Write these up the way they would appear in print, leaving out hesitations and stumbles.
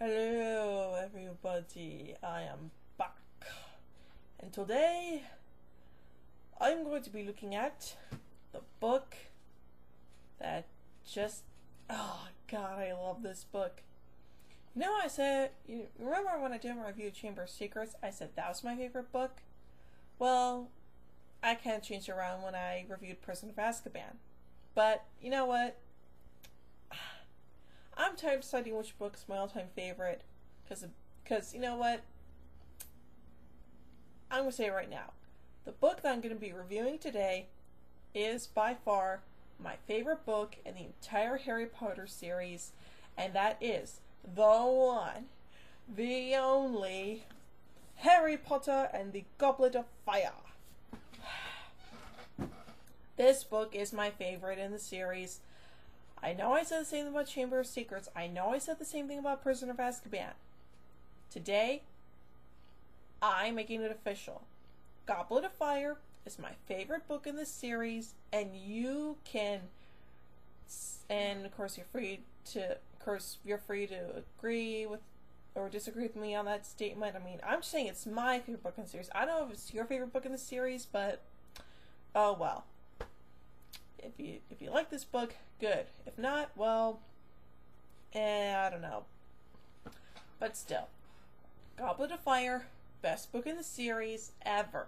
Hello everybody, I am back, and today I'm going to be looking at the book that oh god, I love this book. You know, you remember when I did my review of Chamber of Secrets, I said that was my favorite book? Well, I kind of changed it around when I reviewed Prisoner of Azkaban. But, you know what? I'm tired of deciding which book is my all-time favorite, because you know what? I'm going to say it right now. The book that I'm going to be reviewing today is by far my favorite book in the entire Harry Potter series, and that is the one, the only, Harry Potter and the Goblet of Fire. This book is my favorite in the series. I know I said the same thing about Chamber of Secrets. I know I said the same thing about Prisoner of Azkaban. Today, I'm making it official. Goblet of Fire is my favorite book in this series, and you can, and of course you're free to agree with or disagree with me on that statement. I mean, I'm just saying it's my favorite book in the series. I don't know if it's your favorite book in the series, but oh well. If you like this book, good. If not, well, I don't know. But still, Goblet of Fire, best book in the series ever.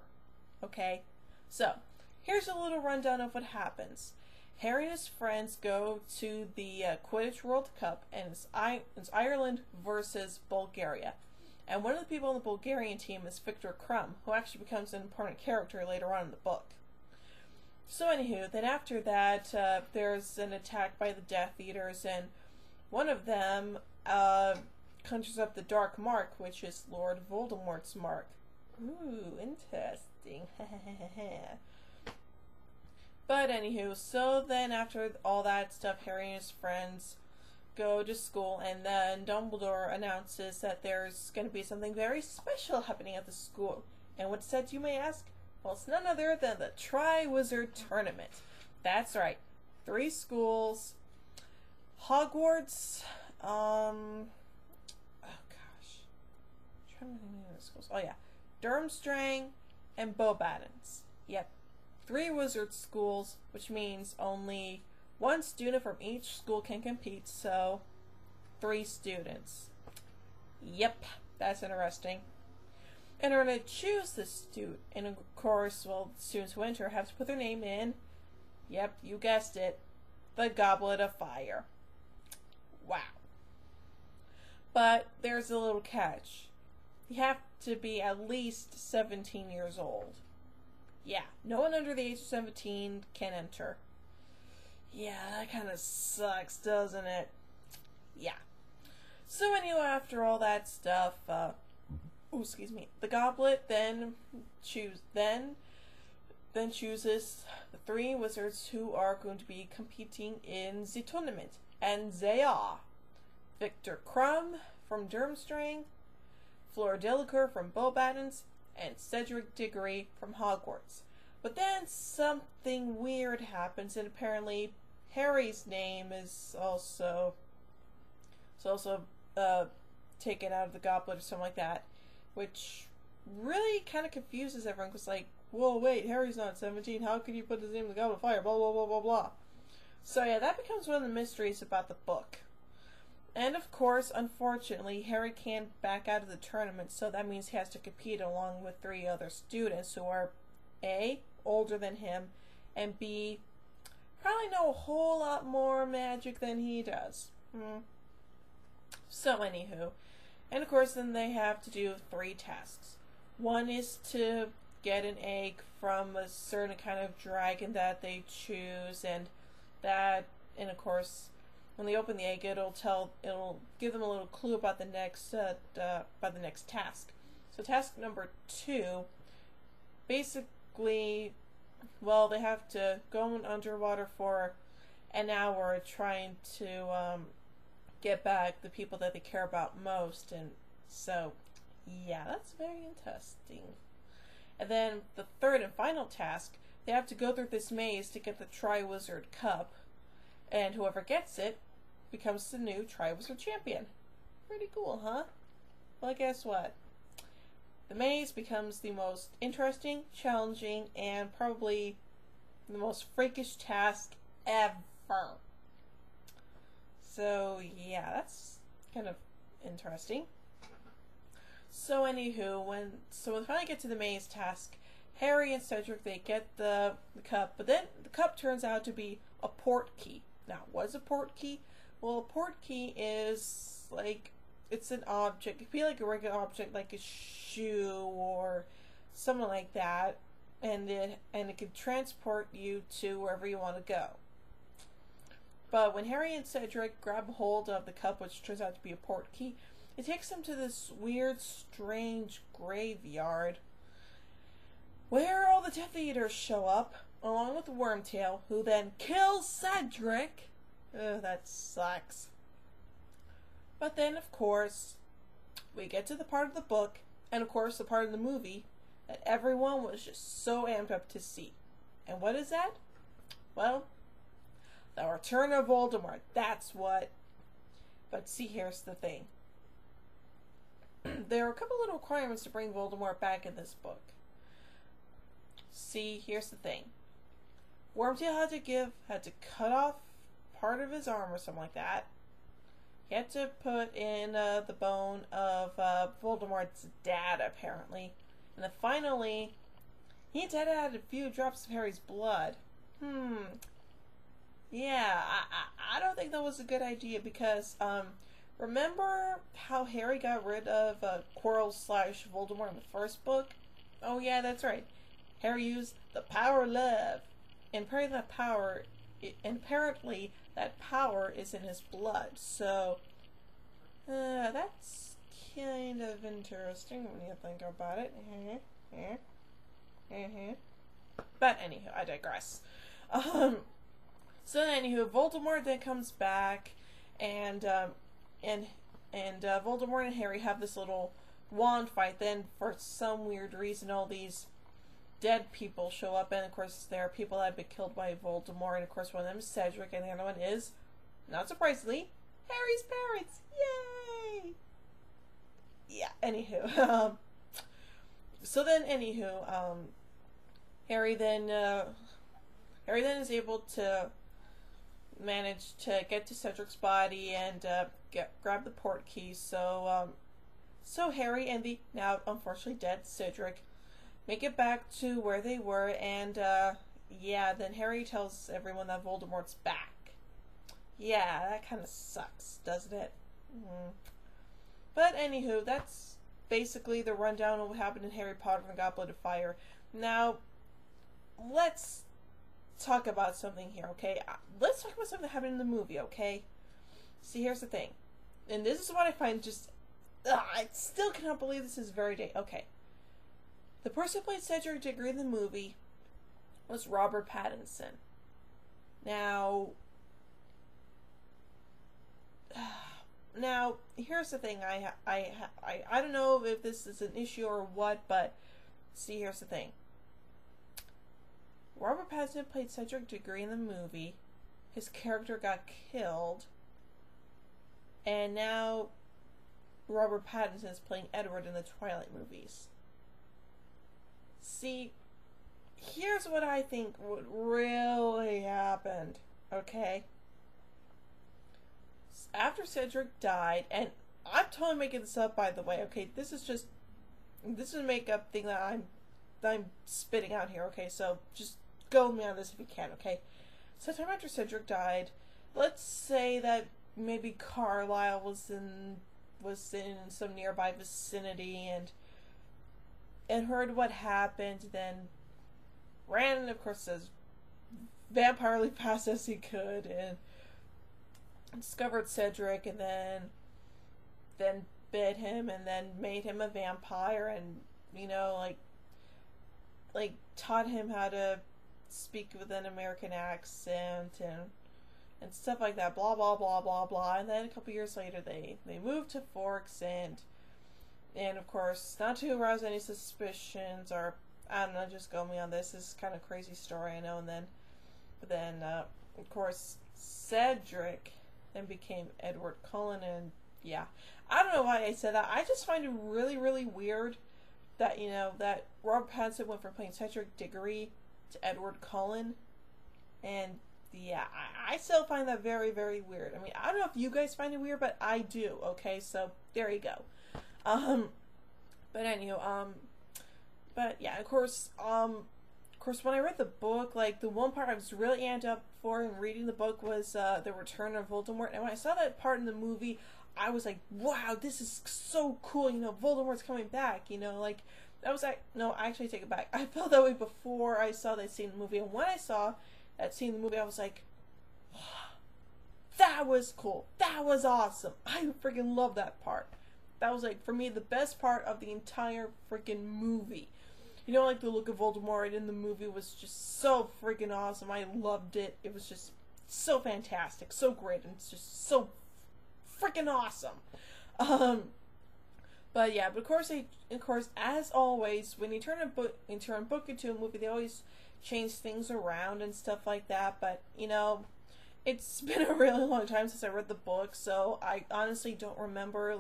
Okay? So, here's a little rundown of what happens. Harry and his friends go to the Quidditch World Cup, and it's Ireland versus Bulgaria. And one of the people on the Bulgarian team is Victor Krum, who actually becomes an important character later on in the book. So anywho, then after that, there's an attack by the Death Eaters, and one of them conjures up the Dark Mark, which is Lord Voldemort's mark. Ooh, interesting. But anywho, so then after all that stuff, Harry and his friends go to school, and then Dumbledore announces that there's going to be something very special happening at the school. And what's that, you may ask? Well, it's none other than the Triwizard Tournament. That's right. 3 schools. Hogwarts, oh gosh. I'm trying to think of the schools. Oh yeah. Durmstrang and Beauxbatons. Yep. 3 wizard schools, which means only 1 student from each school can compete, so 3 students. Yep. That's interesting. In order to choose the student, and of course, well, the students who enter have to put their name in, yep, you guessed it, the Goblet of Fire. Wow. But there's a little catch. You have to be at least 17 years old. Yeah, no one under the age of 17 can enter. Yeah, that kind of sucks, doesn't it? Yeah. So anyway, after all that stuff, excuse me. The Goblet then chooses the 3 wizards who are going to be competing in the tournament, and they are Victor Krum from Durmstrang, Fleur Delacour from Beauxbatons, and Cedric Diggory from Hogwarts. But then something weird happens, and apparently Harry's name is also taken out of the goblet or something like that. Which really kind of confuses everyone, because like, whoa, wait, Harry's not 17, how could you put his name in the Goblet of Fire, blah, blah, blah, blah, blah. So yeah, that becomes one of the mysteries about the book. And of course, unfortunately, Harry can't back out of the tournament, so that means he has to compete along with 3 other students who are A, older than him, and B, probably know a whole lot more magic than he does. So anywho, and of course, then they have to do 3 tasks. One is to get an egg from a certain kind of dragon that they choose, and of course, when they open the egg, it'll give them a little clue about the next task. So task number 2, basically, well, they have to go underwater for an hour trying to get back the people that they care about most, and so yeah, that's very interesting. And then the 3rd and final task, they have to go through this maze to get the Triwizard Cup, and whoever gets it becomes the new Triwizard champion. Pretty cool, huh? Well, guess what? The maze becomes the most interesting, challenging, and probably the most freakish task ever. So, yeah, that's kind of interesting. So, anywho, when we finally get to the maze task, Harry and Cedric, they get the cup, but then the cup turns out to be a port key. Now, what is a port key? Well, a port key is like, it's an object. It could be like a regular object, like a shoe or something like that, and it could transport you to wherever you want to go. But when Harry and Cedric grab hold of the cup, which turns out to be a port key, it takes them to this weird, strange graveyard where all the Death Eaters show up, along with Wormtail, who then kills Cedric. Ugh, that sucks. But then, of course, we get to the part of the book, and of course the part of the movie, that everyone was just so amped up to see. And what is that? Well, the return of Voldemort. That's what. But see, here's the thing. There are a couple little requirements to bring Voldemort back in this book. See, here's the thing. Wormtail had to cut off part of his arm or something like that. He had to put in the bone of Voldemort's dad, apparently. And then finally, he had to add a few drops of Harry's blood. Yeah, I don't think that was a good idea because, remember how Harry got rid of Quirrell/Voldemort in the first book? Oh yeah, that's right. Harry used the power of love. And apparently that power is in his blood. So, that's kind of interesting when you think about it. But anywho, I digress. So anywho, Voldemort then comes back, and Voldemort and Harry have this little wand fight. Then, for some weird reason, all these dead people show up, and of course there are people that have been killed by Voldemort, and of course one of them is Cedric, and the other one is, not surprisingly, Harry's parents. Yay! Yeah, anywho. Harry then is able to manage to get to Cedric's body and grab the port key. So Harry and the now unfortunately dead Cedric make it back to where they were, and then Harry tells everyone that Voldemort's back. Yeah, that kind of sucks, doesn't it? But anywho, that's basically the rundown of what happened in Harry Potter and the Goblet of Fire. Now, let's talk about something here, okay? Let's talk about something that happened in the movie, okay? See, here's the thing. And this is what I find just... I still cannot believe this is very day. Okay. The person who played Cedric Diggory in the movie was Robert Pattinson. Now, here's the thing. I don't know if this is an issue or what, but see, here's the thing. Robert Pattinson played Cedric Diggory in the movie. His character got killed, and now Robert Pattinson is playing Edward in the Twilight movies. See, here's what I think what really happened, okay? After Cedric died, and I'm totally making this up, by the way, okay? This is a make-up thing that I'm spitting out here, okay? So just go with me on this if you can, okay? Sometime after Cedric died, let's say that maybe Carlisle was in some nearby vicinity and heard what happened, then ran, of course, as vampirely fast as he could, and discovered Cedric, and then bit him, and then made him a vampire, and like taught him how to speak with an American accent and stuff like that, blah blah blah blah blah. And then a couple years later they moved to Forks, and of course, not to arouse any suspicions, or I don't know, just go me on this. This is kind of crazy story, I know. And then of course, Cedric then became Edward Cullen, and yeah. I don't know why I said that. I just find it really, really weird that, you know, that Robert Pattinson went from playing Cedric Diggory to Edward Cullen. And, yeah, I still find that very, very weird. I mean, I don't know if you guys find it weird, but I do, okay? So, there you go. But anywho, but yeah, of course, when I read the book, like, the one part I was really amped up for in reading the book was, the Return of Voldemort. And when I saw that part in the movie, I was like, wow, this is so cool, you know, Voldemort's coming back, you know, like, that was like, no, I actually take it back. I felt that way before I saw that scene in the movie, and when I saw that scene in the movie, I was like, oh, that was cool, that was awesome, I freaking love that part. That was, like, for me, the best part of the entire freaking movie. You know, like, the look of Voldemort in the movie was just so freaking awesome. I loved it. It was just so fantastic, so great, and it's just so freaking awesome. But yeah, but of course, as always, when you turn a book into a movie, they always change things around and stuff like that. But you know, it's been a really long time since I read the book, so I honestly don't remember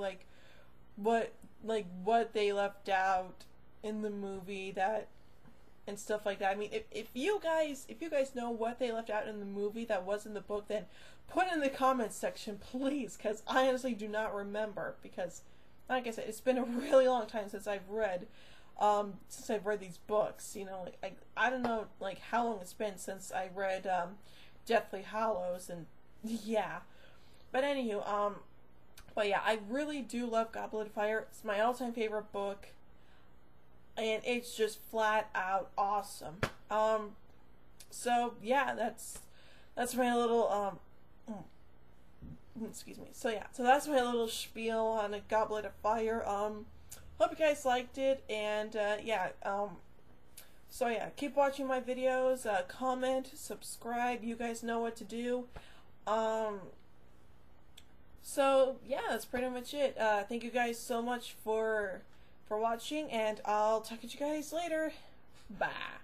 what they left out in the movie that and stuff like that. I mean, if you guys know what they left out in the movie that was in the book, then put it in the comments section, please, because I honestly do not remember, because like I said, it's been a really long time since I've read these books, you know, like, I don't know, like, how long it's been since I read, Deathly Hallows, and, yeah, but anywho, but yeah, I really do love Goblet of Fire. It's my all-time favorite book, and it's just flat out awesome. So yeah, that's my little excuse me. So yeah, so that's my little spiel on a Goblet of Fire. Hope you guys liked it, and yeah, so yeah, keep watching my videos, comment, subscribe, you guys know what to do. So yeah, that's pretty much it. Thank you guys so much for watching, and I'll talk to you guys later. Bye.